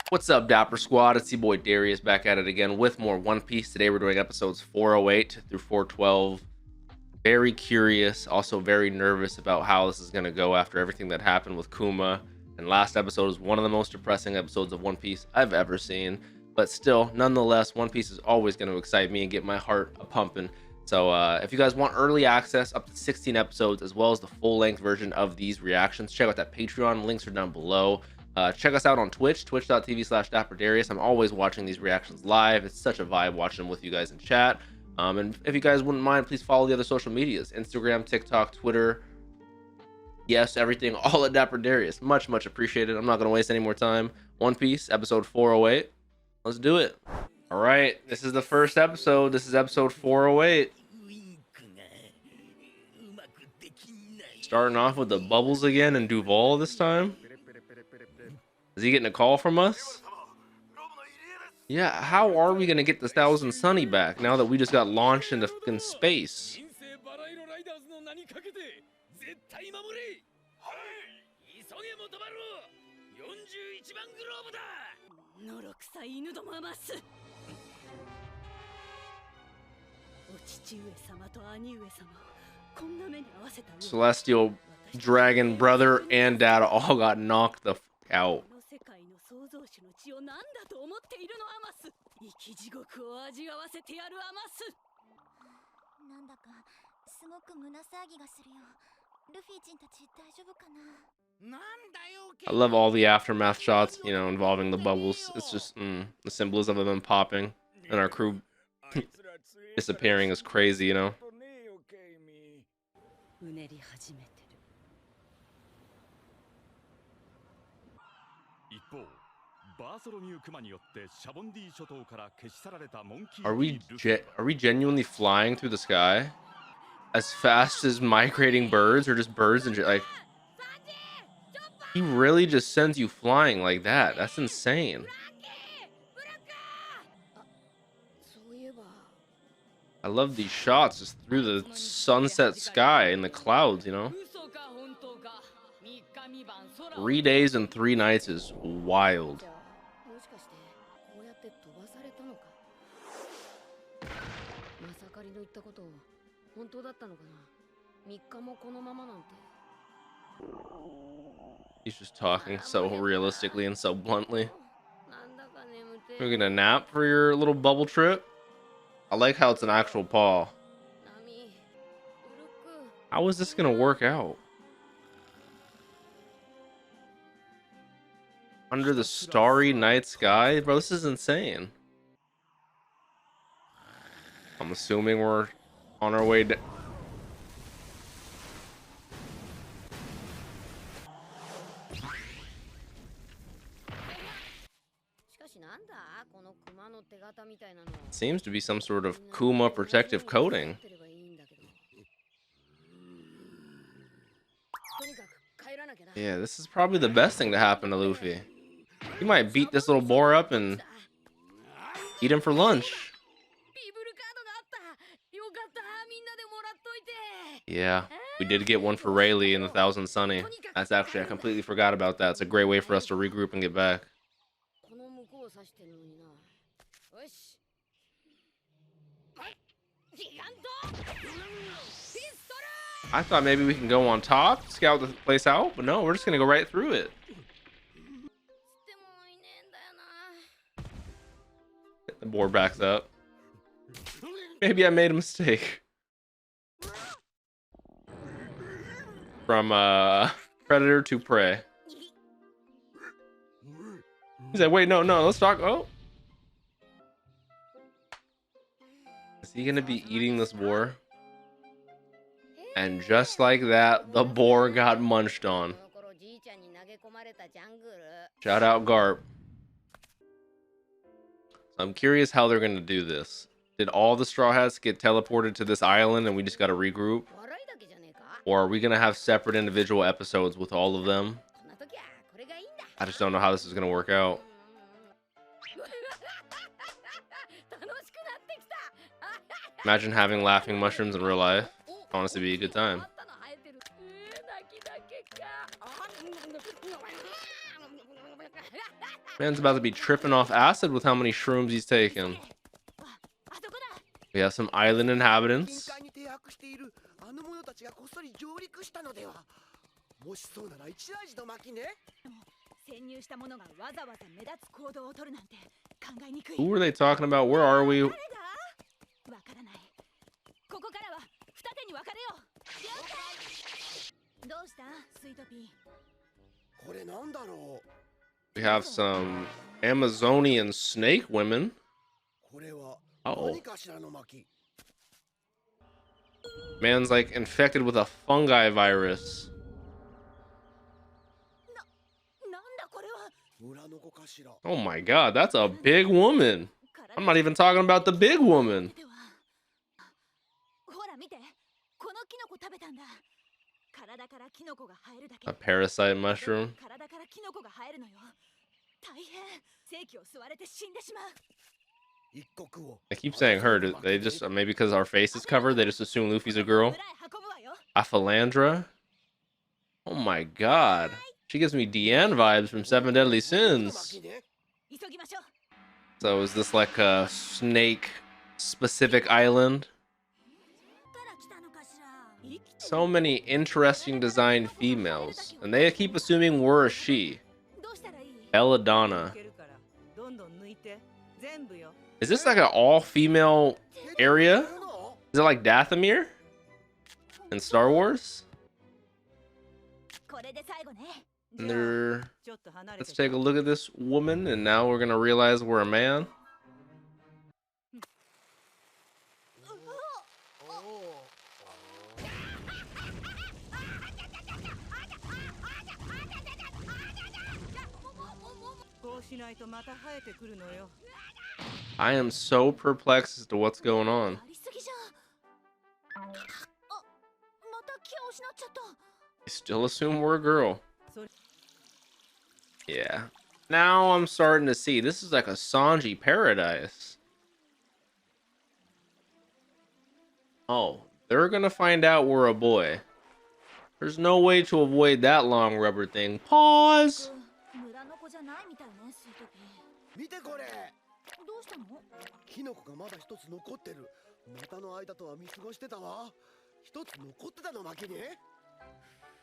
What's up, Dapper Squad? It's your boy Darius back at it again with more One Piece. Today we're doing episodes 408 through 412. Very curious, also very nervous about how this is going to go after everything that happened with Kuma. And last episode was one of the most depressing episodes of One Piece I've ever seen. But still, nonetheless, One Piece is always going to excite me and get my heart a-pumping. So if you guys want early access up to 16 episodes, as well as the full-length version of these reactions, check out that Patreon. Links are down below. Check us out on Twitch, twitch.tv/DapperDarius. I'm always watching these reactions live. It's such a vibe watching them with you guys in chat. And if you guys wouldn't mind, please follow the other social medias: Instagram, TikTok, Twitter. Yes, everything, all at DapperDarius. Much appreciated. I'm not going to waste any more time. One Piece, episode 408. Let's do it. All right, this is the first episode. This is episode 408. Starting off with the bubbles again and Duval this time. Is he getting a call from us? Yeah, how are we gonna get the 1000 Sunny back now that we just got launched into fucking space? Celestial Dragon brother and dad all got knocked the fuck out. I love all the aftermath shots, you know, involving the bubbles. It's just the symbolism of them popping and our crew disappearing is crazy, you know. Are we genuinely flying through the sky as fast as migrating birds, or just birds and like he really just sends you flying like that? That's insane. I love these shots just through the sunset sky and the clouds, you know. 3 days and 3 nights is wild. He's just talking so realistically and so bluntly. We're gonna nap for your little bubble trip. I like how it's an actual paw. How is this gonna work out? Under the starry night sky? Bro, this is insane. I'm assuming we're on our way to... Seems to be some sort of Kuma protective coating. Yeah, this is probably the best thing to happen to Luffy. He might beat this little boar up and eat him for lunch. Yeah, we did get one for Rayleigh in the 1000 Sunny. That's actually, I completely forgot about that. It's a great way for us to regroup and get back. I thought maybe we can go on top, scout the place out, but no, we're just gonna go right through it. The board backs up. Maybe I made a mistake. From predator to prey. He's like, wait, no, let's talk. Oh, is he gonna be eating this boar? And just like that, the boar got munched on. Shout out Garp. I'm curious how they're gonna do this. Did all the Straw Hats get teleported to this island and we just gotta regroup? Or are we gonna have separate individual episodes with all of them? I just don't know how this is gonna work out. Imagine having laughing mushrooms in real life. Honestly, be a good time. Man's about to be tripping off acid with how many shrooms he's taking. We have some island inhabitants. Who are they talking about? Where are we? We have some Amazonian snake women. Uh-oh. Man's like infected with a fungi virus. Oh my god, that's a big woman. I'm not even talking about the big woman. A parasite mushroom. I keep saying her. They just, maybe because our face is covered, they just assume Luffy's a girl. A philandra. Oh my god. She gives me Deanne vibes from Seven Deadly Sins. So is this like a snake specific island? So many interesting designed females. And they keep assuming we're a she. Belladonna. Is this like an all-female area? Is it like Dathomir in Star Wars? And let's take a look at this woman, and now we're gonna realize we're a man. I am so perplexed as to what's going on. I still assume we're a girl. Yeah. Now I'm starting to see. This is like a Sanji paradise. Oh, they're gonna find out we're a boy. There's no way to avoid that long rubber thing. Pause.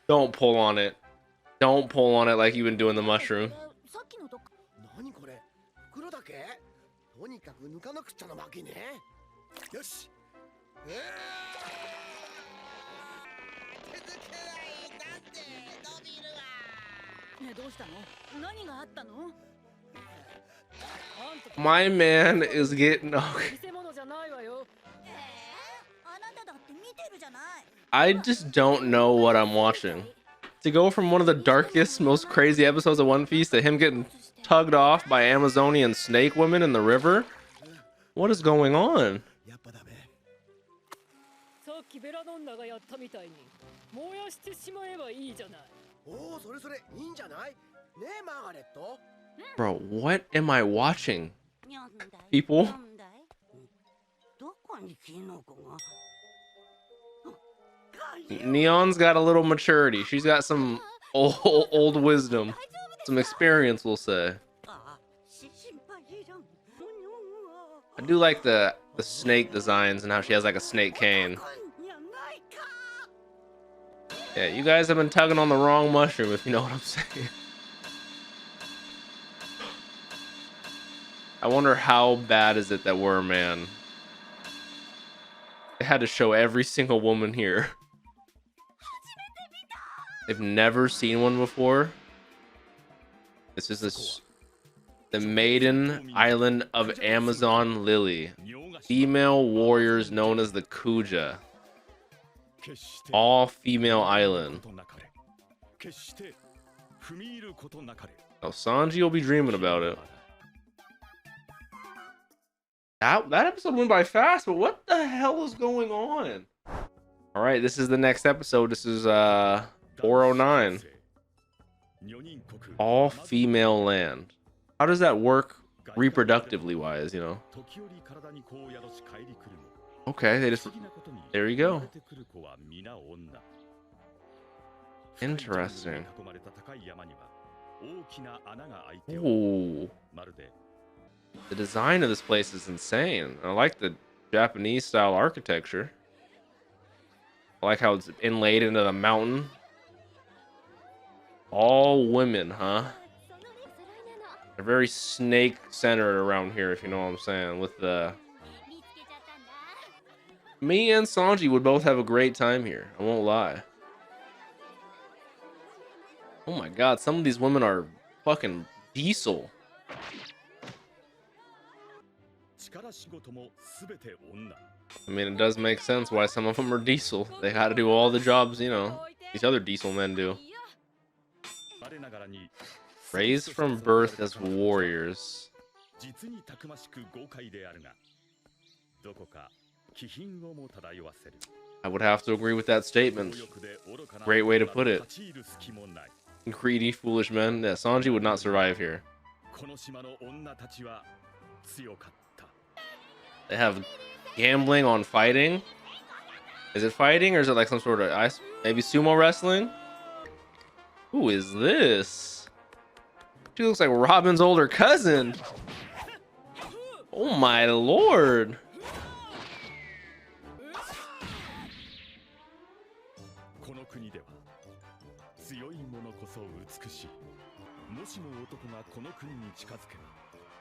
Don't pull on it. Don't pull on it like you've been doing the mushroom. My man is getting... I just don't know what I'm watching. To go from one of the darkest, most crazy episodes of One Piece to him getting tugged off by Amazonian snake women in the river? What is going on? Bro, what am I watching? People? Neon's got a little maturity. She's got some old wisdom. Some experience, we'll say. I do like the snake designs and how she has like a snake cane. Yeah, you guys have been tugging on the wrong mushroom, if you know what I'm saying. I wonder how bad is it that we're a man? They had to show every single woman here. They've never seen one before. This is the maiden island of Amazon Lily. Female warriors known as the Kuja. All female island. Oh, Sanji will be dreaming about it. That episode went by fast, but what the hell is going on? All right, this is the next episode. This is 409. All female land. How does that work reproductively wise, you know? Okay, they just... There you go. Interesting. Ooh. The design of this place is insane. I like the Japanese style architecture. I like how it's inlaid into the mountain. All women, huh? They're very snake centered around here, if you know what I'm saying. With the me and Sanji would both have a great time here. I won't lie. Oh my god, some of these women are fucking diesel. I mean, it does make sense why some of them are diesel. They got to do all the jobs, you know, these other diesel men do. Raised from birth as warriors. I would have to agree with that statement. Great way to put it. Greedy, foolish men. Yeah, Sanji would not survive here. They have gambling on fighting. Is it fighting or is it like some sort of maybe sumo wrestling? Who is this? She looks like Robin's older cousin. Oh my lord.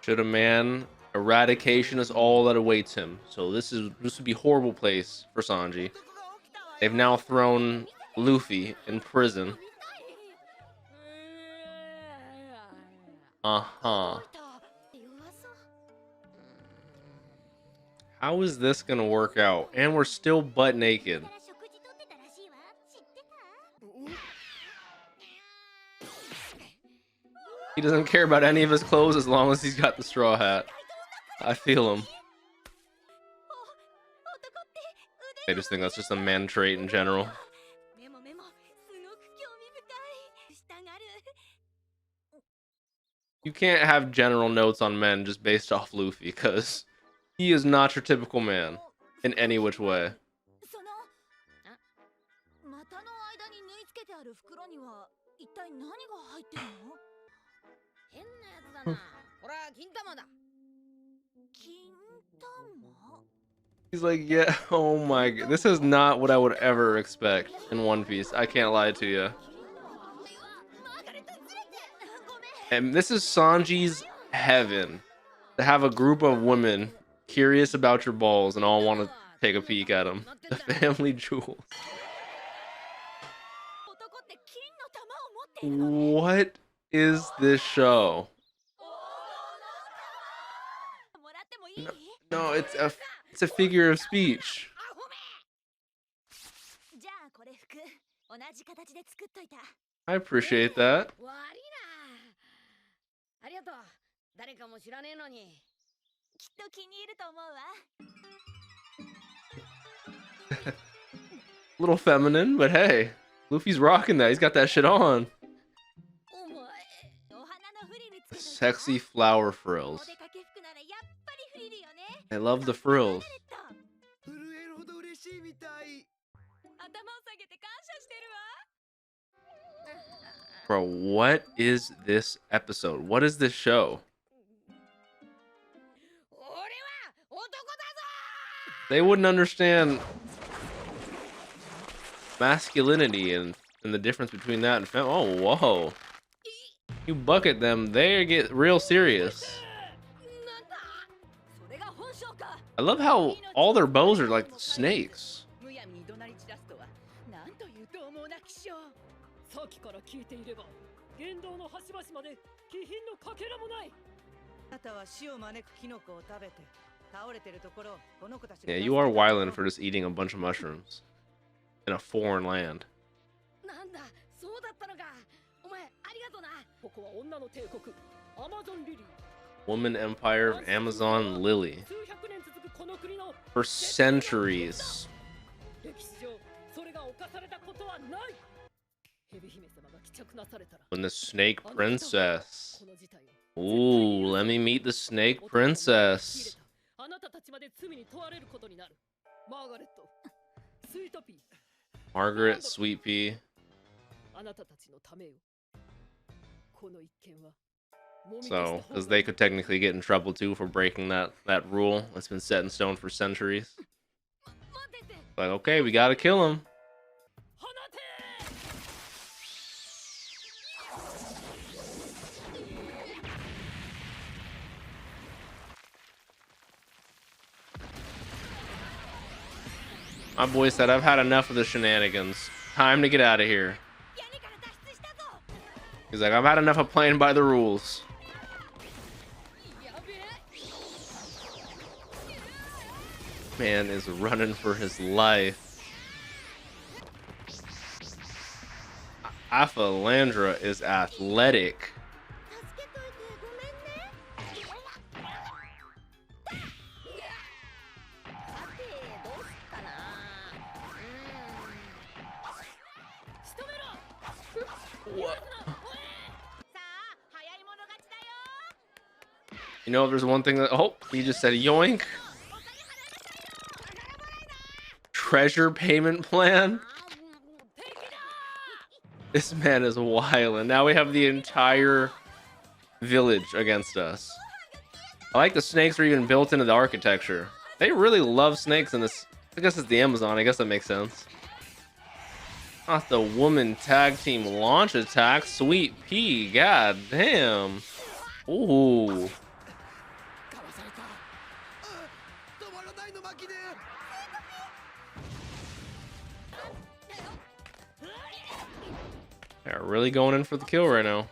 Should a man, eradication is all that awaits him. So this would be a horrible place for Sanji. They've now thrown Luffy in prison. Uh-huh. How is this gonna work out? And we're still butt naked. He doesn't care about any of his clothes as long as he's got the straw hat. I feel him. I just think that's just a man trait in general. You can't have general notes on men just based off Luffy, because he is not your typical man in any which way. He's like, yeah, oh my god. This is not what I would ever expect in One Piece. I can't lie to you. And this is Sanji's heaven. To have a group of women curious about your balls and all want to take a peek at them. The family jewels. What is this show? No, it's a figure of speech. I appreciate that. Little feminine, but hey, Luffy's rocking that. He's got that shit on. Sexy flower frills. I love the frills. Bro, what is this episode? What is this show? They wouldn't understand masculinity and the difference between that and fem. Oh, whoa. You bucket them, they get real serious. I love how all their bows are like snakes. Yeah, you are wildin' for just eating a bunch of mushrooms in a foreign land. Woman Empire of Amazon Lily. For centuries. When the Snake Princess. Ooh, let me meet the Snake Princess. Margaret, Sweet Pea. So, because they could technically get in trouble too for breaking that rule that's been set in stone for centuries. Like, okay, we gotta kill him. My boy said, I've had enough of the shenanigans. Time to get out of here. He's like, I've had enough of playing by the rules. Man is running for his life. Afalandra is athletic. You know, if there's one thing that... Oh, he just said yoink. Treasure payment plan? This man is wild. And now we have the entire village against us. I like the snakes are even built into the architecture. They really love snakes in this. I guess it's the Amazon. I guess that makes sense. Not the woman tag team launch attack. Sweet pea. God damn. Ooh. They're really going in for the kill right now.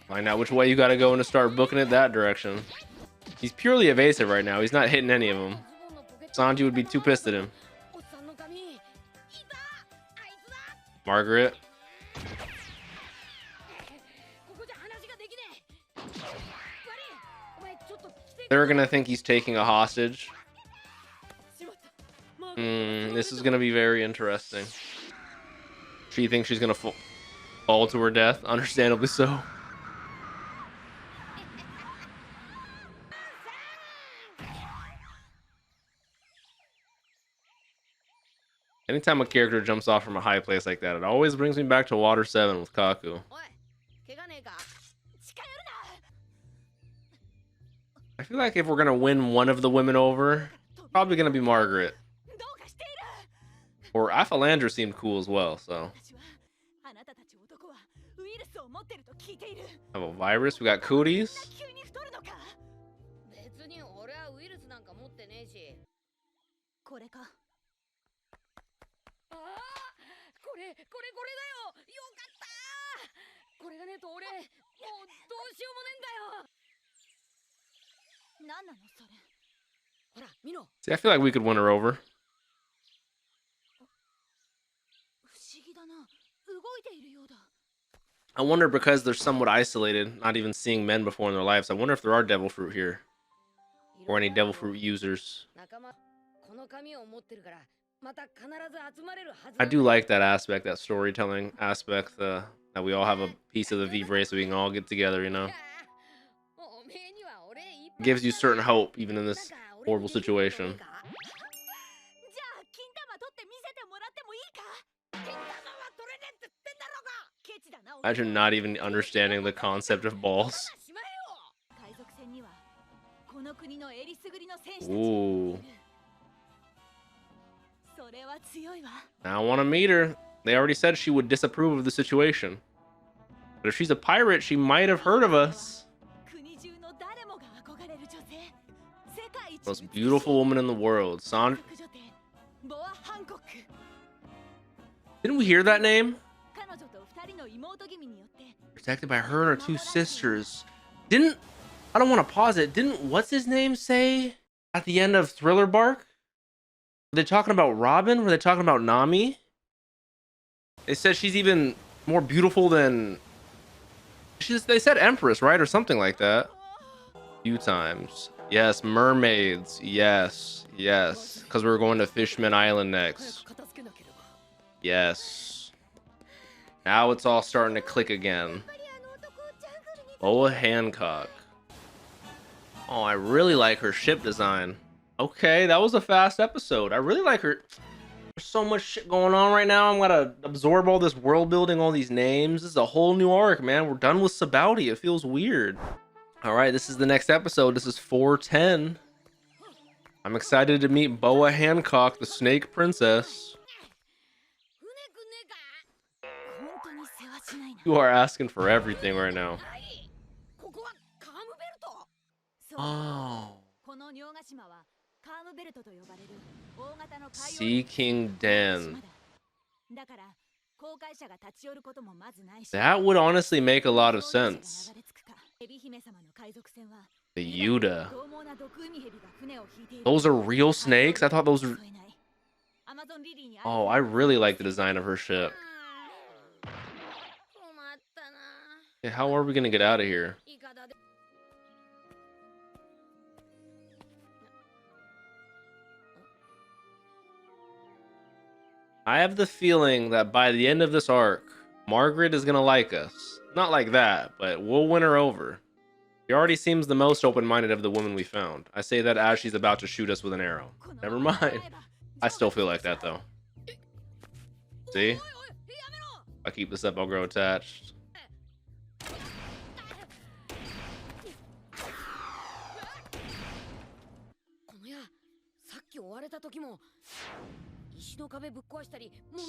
Find out which way you gotta go and to start booking it that direction. He's purely evasive right now. He's not hitting any of them. Sanji would be too pissed at him. Margaret. They're gonna think he's taking a hostage. This is gonna be very interesting. She thinks she's gonna fall to her death, understandably so. Anytime a character jumps off from a high place like that, it always brings me back to Water 7 with Kaku. I feel like if we're gonna win one of the women over, it's probably gonna be Margaret. Or Afalandra seemed cool as well, so. Have a virus, we got cooties. See, I feel like we could win her over. I wonder, because they're somewhat isolated, not even seeing men before in their lives, I wonder if there are devil fruit here. Or any devil fruit users. I do like that aspect, that storytelling aspect, that we all have a piece of the Vivre so we can all get together, you know? It gives you certain hope, even in this horrible situation. Imagine not even understanding the concept of balls. Ooh. Now I want to meet her. They already said she would disapprove of the situation. But if she's a pirate, she might have heard of us. Most beautiful woman in the world. Didn't we hear that name? Protected by her and her two sisters. I don't want to pause it. Didn't what's his name say at the end of Thriller Bark? Were they talking about Robin? Were they talking about Nami? They said she's even more beautiful than they said Empress, right? Or something like that. A few times. Yes, mermaids. Yes. Yes. Because we're going to Fishman Island next. Yes. Now it's all starting to click again. BOA Hancock. Oh, I really like her ship design. Okay, that was a fast episode. I really like her There's so much shit going on right now. I'm gonna absorb all this world building, all these names. This is a whole new arc, man. We're done with Sabouti. It feels weird. All right, this is the next episode. This is 410. I'm excited to meet BOA Hancock, the Snake Princess. You are asking for everything right now. Oh. Sea King Den. That would honestly make a lot of sense. The Yuta. Those are real snakes? I thought those were... Oh, I really like the design of her ship. Yeah, how are we gonna get out of here? I have the feeling that by the end of this arc, Margaret is gonna like us. Not like that, but we'll win her over. She already seems the most open-minded of the women we found. I say that as she's about to shoot us with an arrow. Never mind. I still feel like that though. See? If I keep this up, I'll grow attached.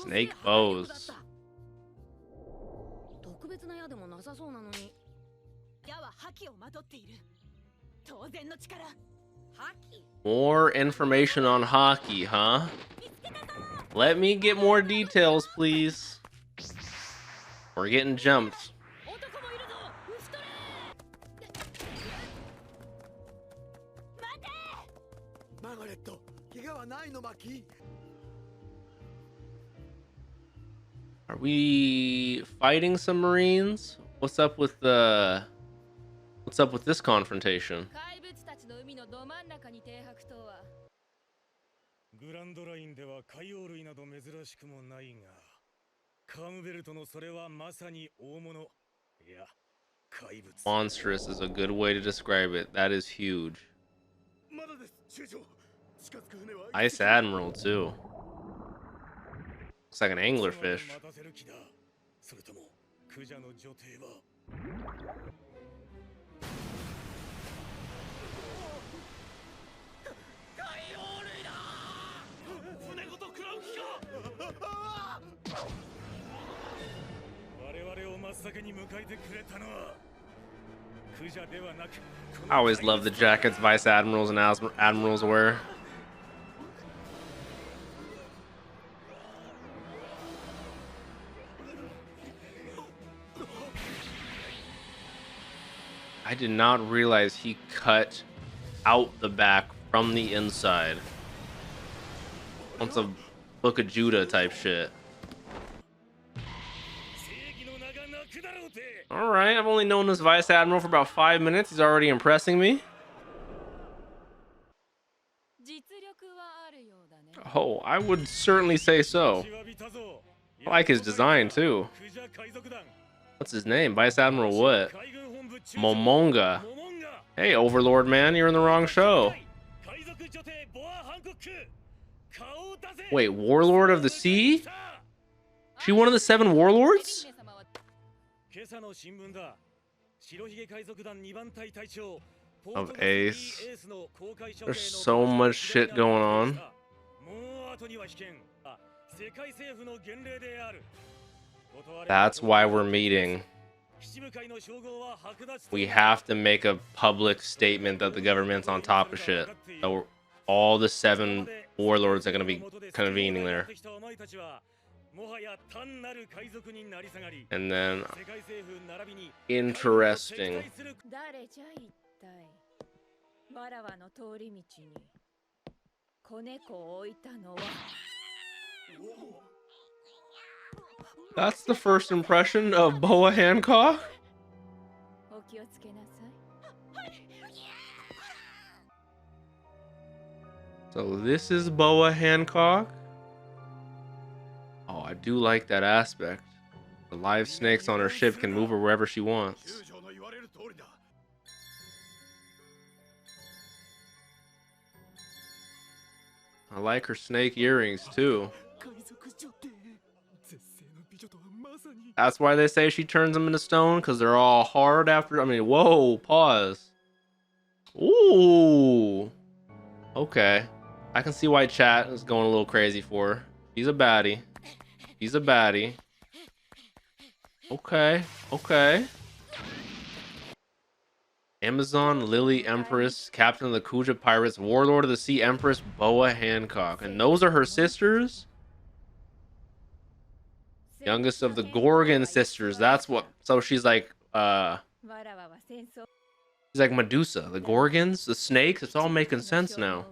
Snake bows. More information on hockey, huh? Let me get more details, please. We're getting jumped. Are we fighting some Marines? What's up with this confrontation? Monstrous is a good way to describe it. That is huge. Ice Admiral too. Looks like an anglerfish. I always love the jackets vice admirals and admirals wear. I did not realize he cut out the back from the inside. That's a Book of Judah type shit. Alright, I've only known this Vice Admiral for about 5 minutes. He's already impressing me. Oh, I would certainly say so. I like his design too. What's his name? Vice Admiral what? Momonga. Hey, Overlord man, you're in the wrong show. Wait, Warlord of the Sea? She one of the 7 warlords? Of Ace. There's so much shit going on. That's why we're meeting. We have to make a public statement that the government's on top of shit. So all the 7 warlords are going to be convening there. And then, interesting. That's the first impression of BOA Hancock? So this is BOA Hancock? Oh, I do like that aspect. The live snakes on her ship can move her wherever she wants. I like her snake earrings too. That's why they say she turns them into stone, because they're all hard after. I mean, whoa, pause. Ooh. Okay. I can see why chat is going a little crazy for her. He's a baddie. He's a baddie. Okay. Okay. Amazon Lily Empress, Captain of the Kuja Pirates, Warlord of the Sea Empress, BOA Hancock. And those are her sisters? Youngest of the Gorgon sisters. That's what. So she's like, she's like Medusa. The Gorgons, the snakes. It's all making sense now.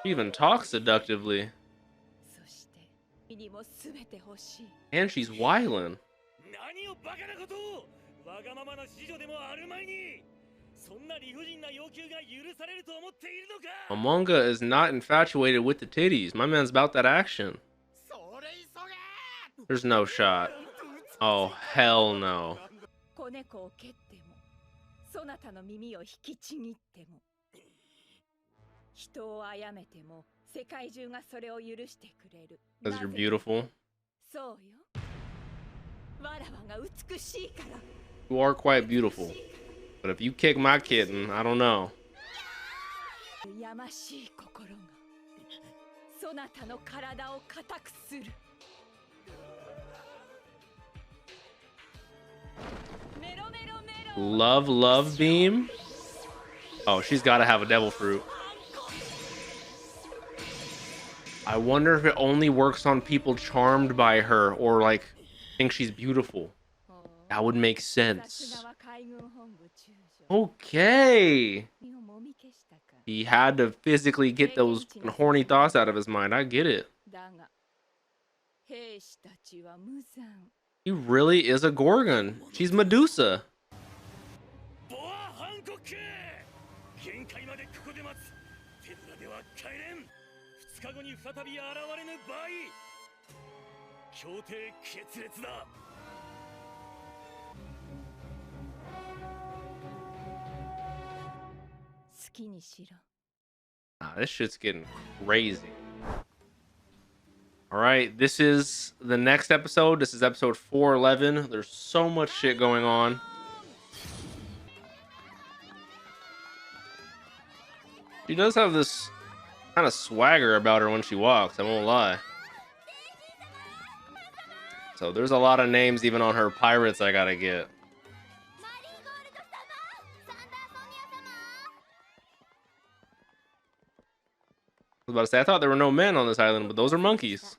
She even talks seductively. And she's wildin'. Amonga is not infatuated with the titties. My man's about that action. There's no shot. Oh, hell no. Because you're beautiful. You are quite beautiful. But if you kick my kitten, I don't know. Love beam? Oh, she's got to have a devil fruit. I wonder if it only works on people charmed by her or like think she's beautiful. That would make sense. Okay. He had to physically get those horny thoughts out of his mind. I get it. He really is a Gorgon. She's Medusa. This shit's getting crazy. All right, this is the next episode. This is episode 411. There's so much shit going on. She does have this kind of swagger about her when she walks, I won't lie. So there's a lot of names even on her pirates I gotta get. I was about to say, I thought there were no men on this island, but those are monkeys.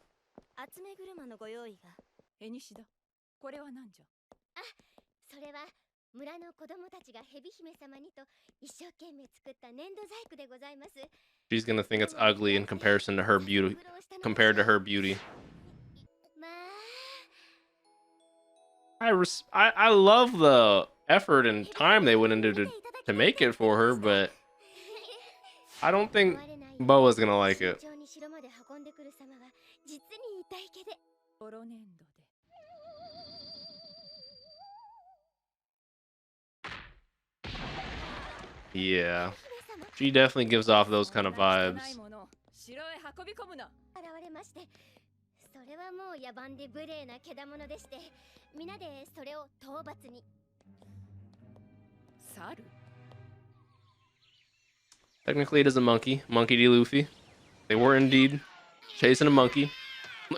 She's gonna think it's ugly in comparison to her beauty. Compared to her beauty. I love the effort and time they went into to make it for her, but I don't think BOA's gonna like it. Yeah, she definitely gives off those kind of vibes. Technically, it is a monkey. Monkey D. Luffy. They were indeed chasing a monkey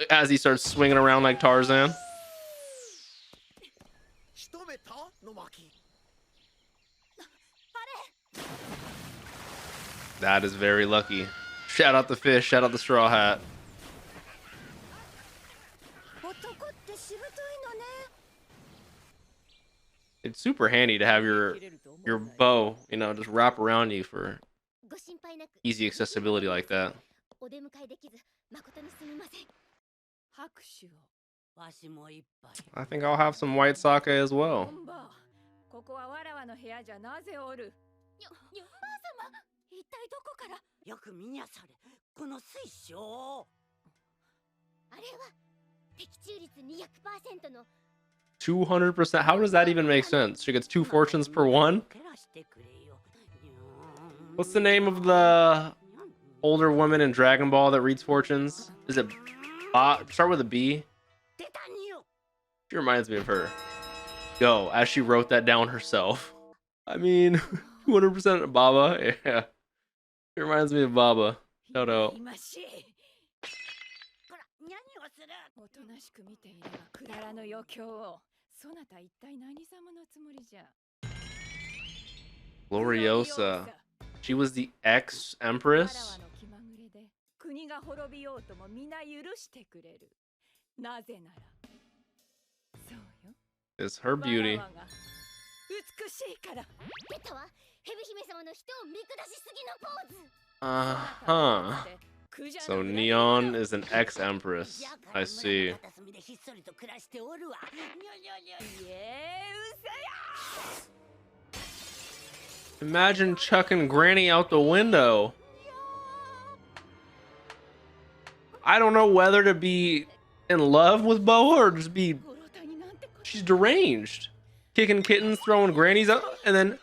as he starts swinging around like Tarzan. That is very lucky. Shout out the fish. Shout out the straw hat. It's super handy to have your bow, you know, just wrap around you for easy accessibility like that. I think I'll have some white sake as well. $200%. How does that even make sense? She gets 2 fortunes per one. What's the name of the older woman in Dragon Ball that reads fortunes? Is it start with a B? She reminds me of her. Go, as she wrote that down herself. I mean, 200% Baba. Yeah. She reminds me of Baba. Shout out. Gloriosa. She was the ex-empress? It's her beauty. Uh-huh. So Neon is an ex-empress. I see. Imagine chucking Granny out the window. I don't know whether to be in love with Boa or just be... She's deranged. Kicking kittens, throwing grannies up, and then...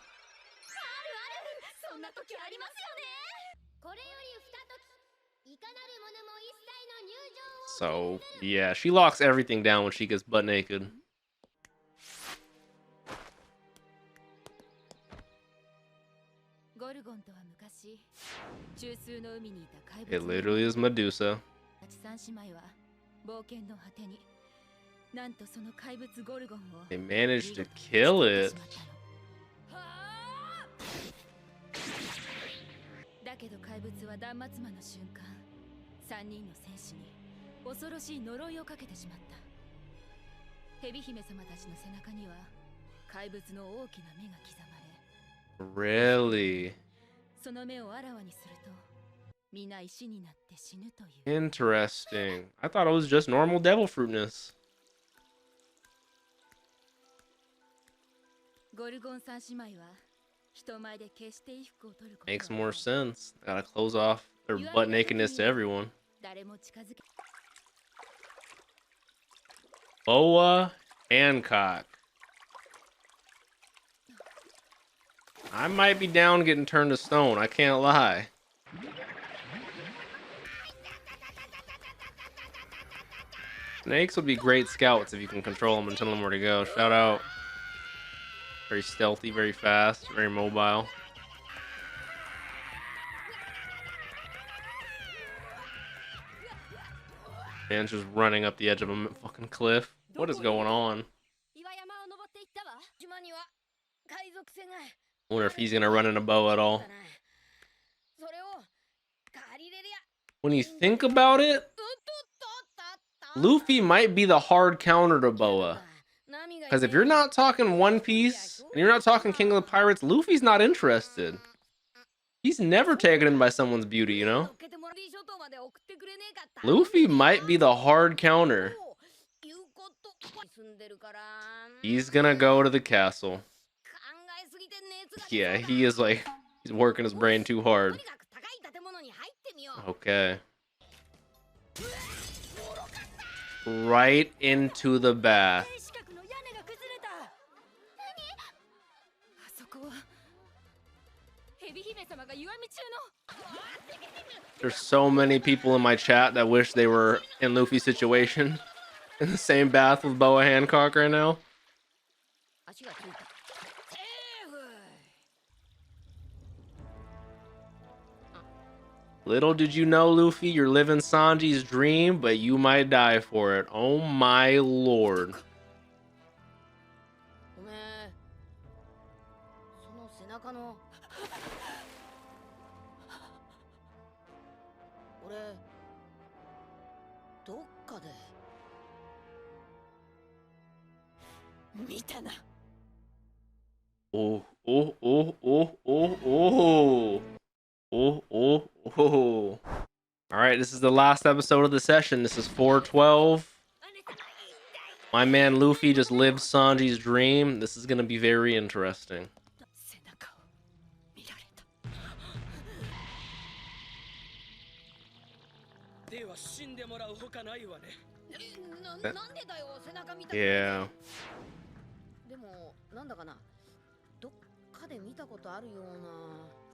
So, yeah, she locks everything down when she gets butt naked. It literally is Medusa. They managed to kill it. Really? Interesting. I thought it was just normal devil fruitness. Makes more sense. Gotta close off their butt nakedness to everyone. BOA HANCOCK. I might be down getting turned to stone, I can't lie. Snakes would be great scouts if you can control them and tell them where to go. Shout out. Very stealthy, very fast, very mobile. Man's just running up the edge of a fucking cliff. What is going on? I wonder if he's gonna run into Boa at all. When you think about it, Luffy might be the hard counter to Boa. Because if you're not talking One Piece, and you're not talking King of the Pirates, Luffy's not interested. He's never taken in by someone's beauty, you know? Luffy might be the hard counter. He's gonna go to the castle. Yeah, he is like, he's working his brain too hard. Okay. Right into the bath. There's so many people in my chat that wish they were in Luffy's situation. In the same bath with BOA HANCOCK right now. Little did you know, Luffy, you're living Sanji's dream, but you might die for it. Oh my lord. Oh, oh, oh, oh, oh, oh. Oh, oh, oh. Alright, this is the last episode of the session. This is 412. My man Luffy just lived Sanji's dream. This is going to be very interesting. Yeah.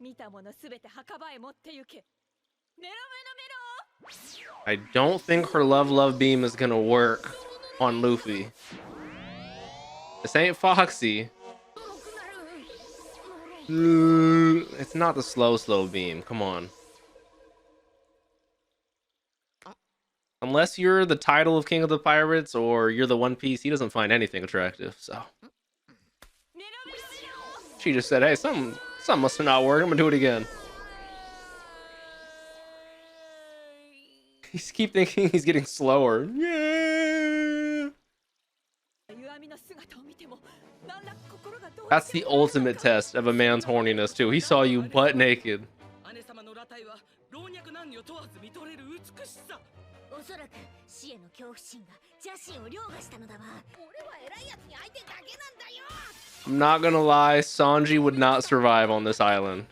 見たものすべて墓場へ持って行け。I don't think her love beam is gonna work on Luffy. This ain't Foxy. It's not the slow beam. Come on. Unless you're the title of King of the Pirates or you're the One Piece, he doesn't find anything attractive, so. She just said, hey, something must have not worked. I'm gonna do it again. He's keep thinking he's getting slower. Yeah. That's the ultimate test of a man's horniness too. He saw you butt naked. I'm not gonna lie, Sanji would not survive on this island.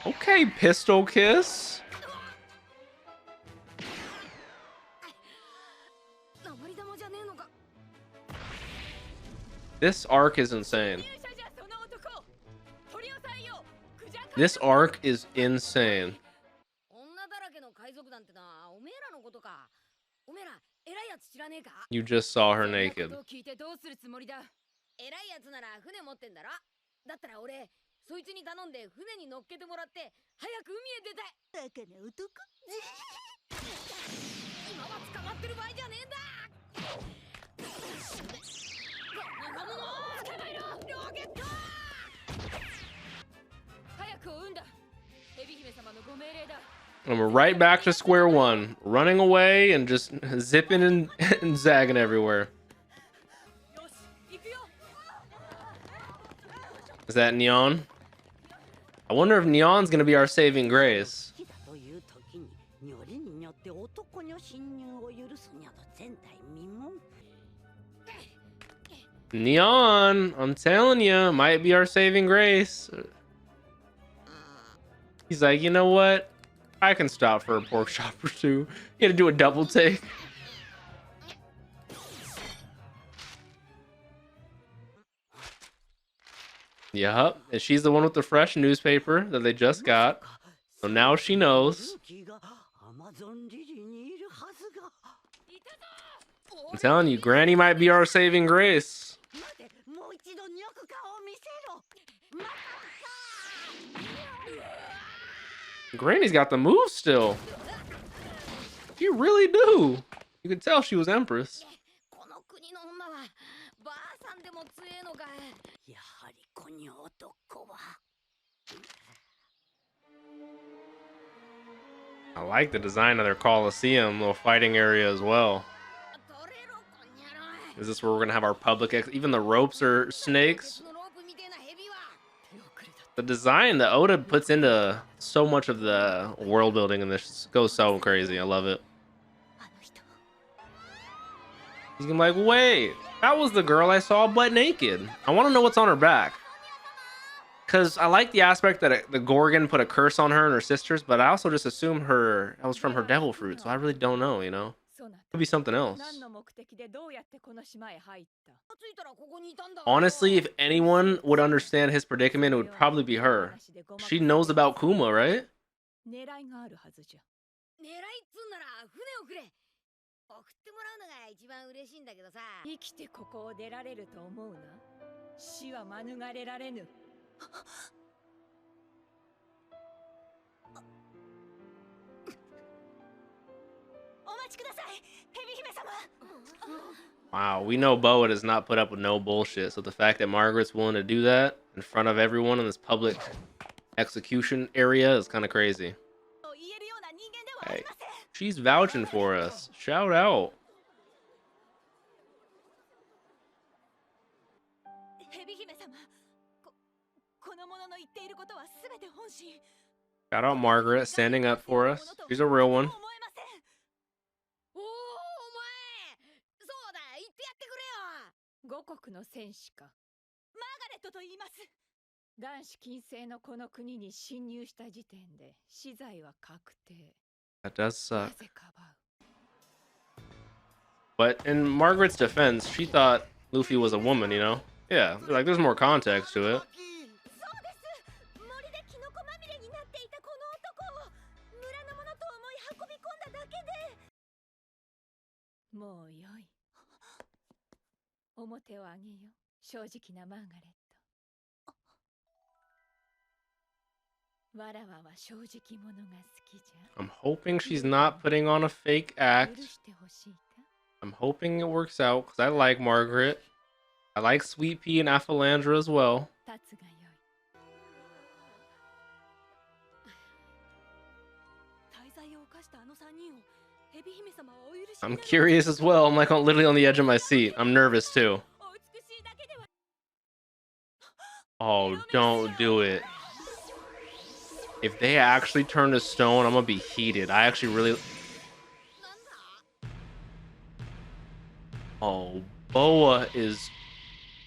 Okay, pistol kiss. This arc is insane. This arc is insane. You just saw her naked. And we're right back to square one, running away and just zipping and zagging everywhere. Is that Neon? I wonder if Neon's gonna be our saving grace. Neon, I'm telling you, might be our saving grace. He's like, you know what? I can stop for a pork chop or two. You had to do a double take. Yup, and she's the one with the fresh newspaper that they just got. So now she knows. I'm telling you, Granny might be our saving grace. Granny's got the moves still. You really do. You can tell she was Empress. I like the design of their Coliseum, little fighting area as well. Is this where we're gonna have our public? Even the ropes are snakes. The design that Oda puts into so much of the world building in this goes so crazy. I love it. He's gonna be like, wait, that was the girl I saw butt naked. I want to know what's on her back. Because I like the aspect that the Gorgon put a curse on her and her sisters, but I also just assume that was from her devil fruit, so I really don't know, you know? Could be something else. Honestly, if anyone would understand his predicament, it would probably be her. She knows about Kuma, right? Wow, we know BOA does not put up with no bullshit, so the fact that Margaret's willing to do that in front of everyone in this public execution area is kind of crazy. Hey, she's vouching for us. Shout out. Shout out Margaret standing up for us. She's a real one. That does suck. But in Margaret's defense, she thought Luffy was a woman, you know? Yeah, like there's more context to it. I'm hoping she's not putting on a fake act. I'm hoping it works out because I like Margaret. I like Sweet Pea and Aphalandra as well. I'm curious as well. I'm like literally on the edge of my seat. I'm nervous too. Oh, don't do it. If they actually turn to stone, I'm gonna be heated. I actually really... Oh, Boa is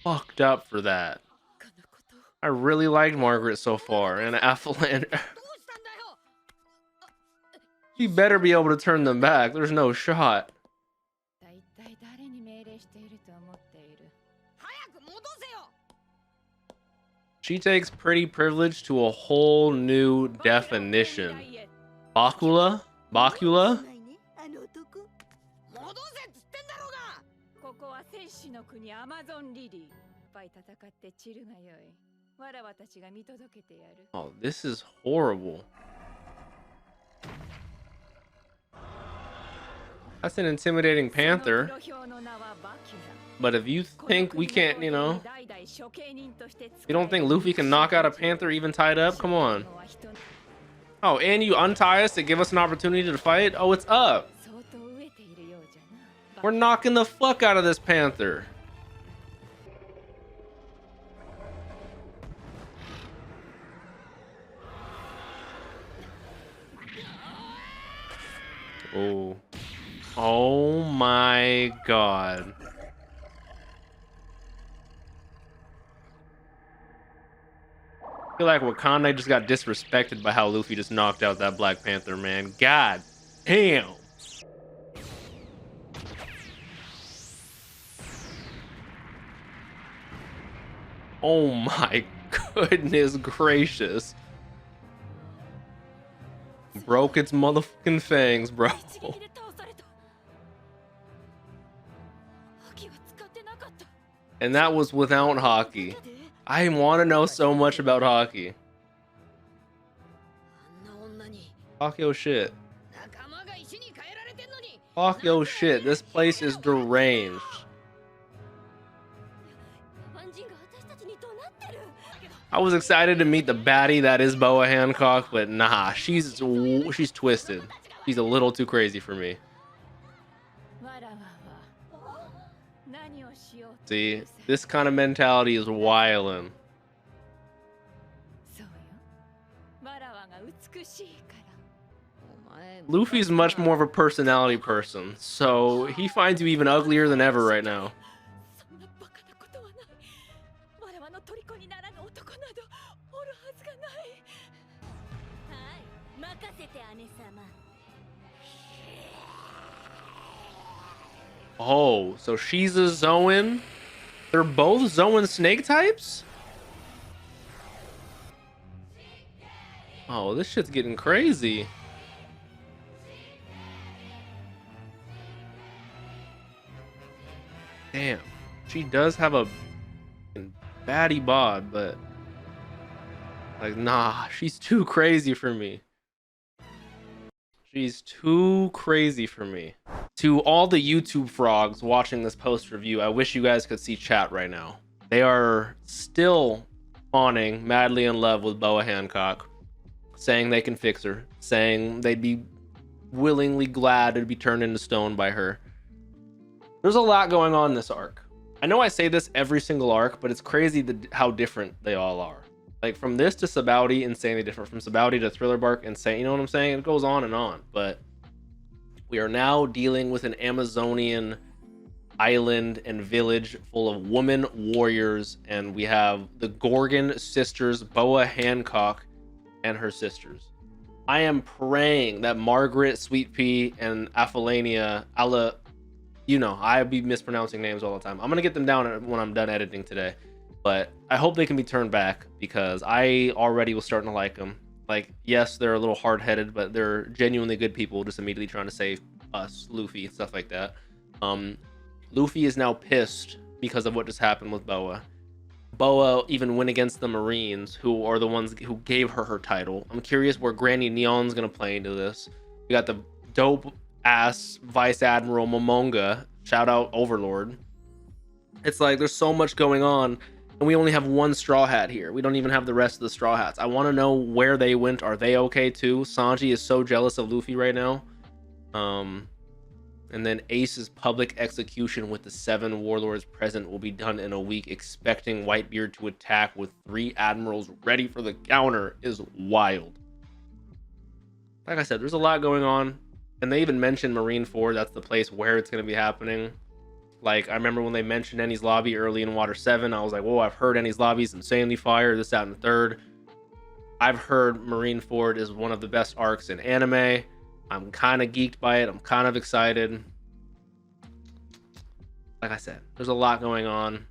fucked up for that. I really liked Margaret so far, and Aphalandra... She better be able to turn them back. There's no shot. She takes pretty privilege to a whole new definition. Bakula? Bakula? Oh, this is horrible. That's an intimidating panther. But if you think we can't, you know, you don't think Luffy can knock out a panther even tied up? Come on. Oh, and you untie us to give us an opportunity to fight? Oh, it's up. We're knocking the fuck out of this panther. Oh. Oh my god. I feel like Wakanda just got disrespected by how Luffy just knocked out that Black Panther, man. God damn. Oh my goodness gracious. Broke its motherfucking fangs, bro. And that was without Haki. I want to know so much about Haki. Haki, oh shit. Haki, oh shit. This place is deranged. I was excited to meet the baddie that is BOA Hancock, but nah, she's twisted. She's a little too crazy for me. See, this kind of mentality is wildin'. Luffy's much more of a personality person, so he finds you even uglier than ever right now. Oh, so she's a Zoan? They're both Zoan snake types? Oh, this shit's getting crazy. Damn. She does have a baddie bod, but like, nah, she's too crazy for me. She's too crazy for me. To all the YouTube frogs watching this post review, I wish you guys could see chat right now. They are still fawning madly in love with BOA Hancock, saying they can fix her, saying they'd be willingly glad to be turned into stone by her. There's a lot going on in this arc. I know I say this every single arc, but it's crazy how different they all are. Like from this to Sabaody, insanely different. From Sabaody to Thriller Bark, insane. You know what I'm saying? It goes on and on. But we are now dealing with an Amazonian island and village full of woman warriors, and we have the Gorgon sisters, BOA Hancock and her sisters. I am praying that Margaret, Sweet Pea, and Aphalandra, you know, I be mispronouncing names all the time. I'm gonna get them down when I'm done editing today, but I hope they can be turned back because I already was starting to like them. Like, yes, they're a little hard-headed, but they're genuinely good people, just immediately trying to save us, Luffy, and stuff like that. Luffy is now pissed because of what just happened with BOA. BOA even went against the Marines, who are the ones who gave her title. I'm curious where Granny Neon's gonna play into this. We got the dope ass Vice Admiral Momonga, shout out Overlord. It's like there's so much going on, and we only have one Straw Hat here. We don't even have the rest of the Straw Hats. I want to know where they went. Are they okay too? Sanji is so jealous of Luffy right now. And then Ace's public execution with the 7 warlords present will be done in a week. Expecting Whitebeard to attack with 3 admirals ready for the counter is wild. Like I said, there's a lot going on. And they even mentioned Marineford. That's the place where it's going to be happening. Like, I remember when they mentioned Enies Lobby early in Water 7, I was like, whoa, I've heard Enies Lobby's insanely fire, this, that, and the third. I've heard Marineford is one of the best arcs in anime. I'm kind of geeked by it. I'm kind of excited. Like I said, there's a lot going on.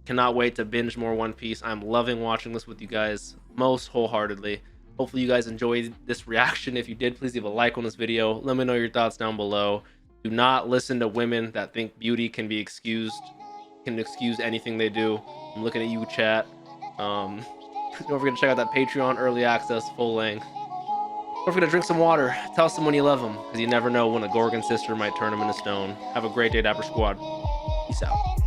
Cannot wait to binge more One Piece. I'm loving watching this with you guys most wholeheartedly. Hopefully you guys enjoyed this reaction. If you did, please leave a like on this video. Let me know your thoughts down below. Do not listen to women that think beauty can be excused, can excuse anything they do. I'm looking at you, chat. Don't forget to check out that Patreon early access full length. Don't forget to drink some water. Tell someone you love them, because you never know when a Gorgon sister might turn them into stone. Have a great day, Dapper Squad. Peace out.